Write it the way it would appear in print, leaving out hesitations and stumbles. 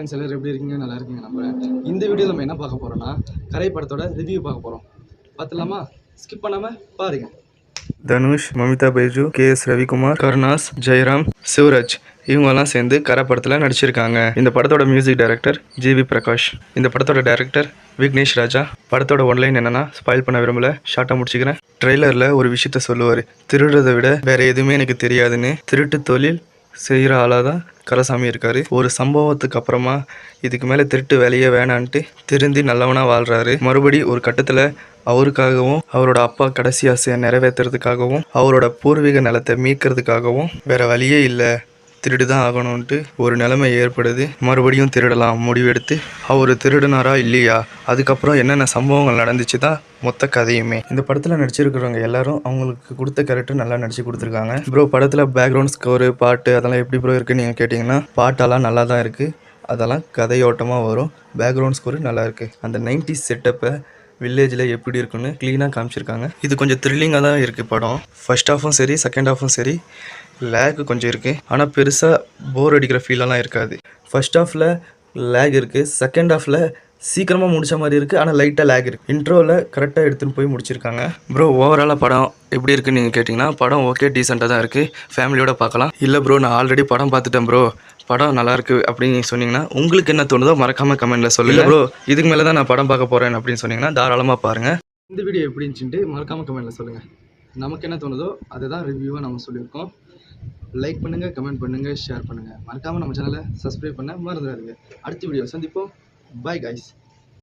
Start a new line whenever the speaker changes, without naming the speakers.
Friends எல்லோரும் எப்படி இருக்கீங்க? நல்லா இருக்கீங்க நம்புறேன். இந்த வீடியோ நம்ம என்ன பார்க்க போகிறோம்னா கரை படத்தோட ரிவ்யூ பார்க்க போகிறோம். பார்த்துலாமா? ஸ்கிப் பண்ணாமல் பாருங்கள்.
தனுஷ், மமிதா பைஜு, KS ரவிக்குமார், கருணாஸ், ஜெயராம், சிவராஜ் இவங்கெல்லாம் சேர்ந்து கரை படத்தில் நடிச்சிருக்காங்க. இந்த படத்தோட மியூசிக் டைரக்டர் GV பிரகாஷ். இந்த படத்தோட டைரக்டர் விக்னேஷ் ராஜா. படத்தோட ஒன்லைன் என்னன்னா, ஸ்பாயில் பண்ண விரும்பல, ஷார்ட்டாக முடிச்சுக்கிறேன். ட்ரெய்லரில் ஒரு விஷயத்த சொல்லுவார், திருடுறதை விட வேற எதுவுமே எனக்கு தெரியாதுன்னு. திருட்டு தொழில் செய்கிற ஆளாக தான் கரசாமி இருக்காரு. ஒரு சம்பவத்துக்கு அப்புறமா இதுக்கு மேலே திருட்டு வேலையே வேணான்ட்டு திருந்தி நல்லவனாக வாழ்கிறாரு. மறுபடி ஒரு கட்டத்தில் அவருக்காகவும் அவரோட அப்பா கடைசி ஆசையை நிறைவேற்றுறதுக்காகவும் அவரோட பூர்வீக நிலத்தை மீட்கிறதுக்காகவும் வேற வழியே இல்லை, திருடு தான் ஆகணும்ன்ட்டு ஒரு நிலைமை ஏற்படுது. மறுபடியும் திருடலாம் முடிவெடுத்து அவர் திருடுனாரா இல்லையா, அதுக்கப்புறம் என்னென்ன சம்பவங்கள் நடந்துச்சு தான் மொத்த கதையுமே. இந்த படத்தில் நடிச்சிருக்கிறவங்க எல்லாரும் அவங்களுக்கு கொடுத்த கேரக்டர் நல்லா நடிச்சு கொடுத்துருக்காங்க. ப்ரோ படத்தில் பேக்ரவுண்ட் ஸ்கோரு, பாட்டு அதெல்லாம் எப்படி ப்ரோ இருக்குன்னு நீங்கள் கேட்டிங்கன்னா, பாட்டெல்லாம் நல்லா தான் இருக்குது. அதெல்லாம் கதையோட்டமாக வரும். பேக்ரவுண்ட் ஸ்கோரு நல்லா இருக்குது. அந்த 90s செட்டப்பை வில்லேஜில் எப்படி இருக்குன்னு க்ளீனாக காமிச்சிருக்காங்க. இது கொஞ்சம் த்ரில்லிங்காக தான் இருக்குது படம். ஃபர்ஸ்ட் ஹாஃபும் சரி செகண்ட் ஹாஃபும் சரி லேக் கொஞ்சம் இருக்குது, ஆனால் பெருசாக போர் அடிக்கிற ஃபீலெல்லாம் இருக்காது. ஃபர்ஸ்ட் ஹாஃபில் லேக் இருக்குது, செகண்ட் ஹாஃபில் சீக்கிரமாக முடித்த மாதிரி இருக்குது, ஆனால் லைட்டாக லேக் இருக்குது. இன்ட்ரோவில் கரெக்டாக எடுத்துன்னு போய் முடிச்சிருக்காங்க. ப்ரோ ஓவராலாக படம் எப்படி இருக்குன்னு நீங்கள் கேட்டிங்கன்னா, படம் ஓகே டீசெண்டாக தான் இருக்குது, ஃபேமிலியோட பார்க்கலாம். இல்லை ப்ரோ நான் ஆல்ரெடி படம் பார்த்துட்டேன் ப்ரோ, படம் நல்லாயிருக்கு அப்படின்னு சொன்னீங்கன்னா உங்களுக்கு என்ன தோணுதோ மறக்காமல் கமெண்ட்டில் சொல்லுங்கள். ப்ரோ இதுக்கு மேலே தான் நான் படம் பார்க்க போகிறேன் அப்படின்னு சொன்னீங்கன்னா தாராளமாக பாருங்கள்.
இந்த வீடியோ எப்படி இருந்துச்சுட்டு மறக்காமல் கமெண்ட்டில் சொல்லுங்கள். நமக்கு என்ன தோணுதோ அதை தான் ரிவ்யூவாக நம்ம சொல்லியிருக்கோம். லைக் பண்ணுங்கள், கமெண்ட் பண்ணுங்கள், ஷேர் பண்ணுங்கள். மறக்காமல் நம்ம சேனலை சப்ஸ்கிரைப் பண்ண மறந்துடாதீங்க. அடுத்த வீடியோ சந்திப்போம். Bye guys.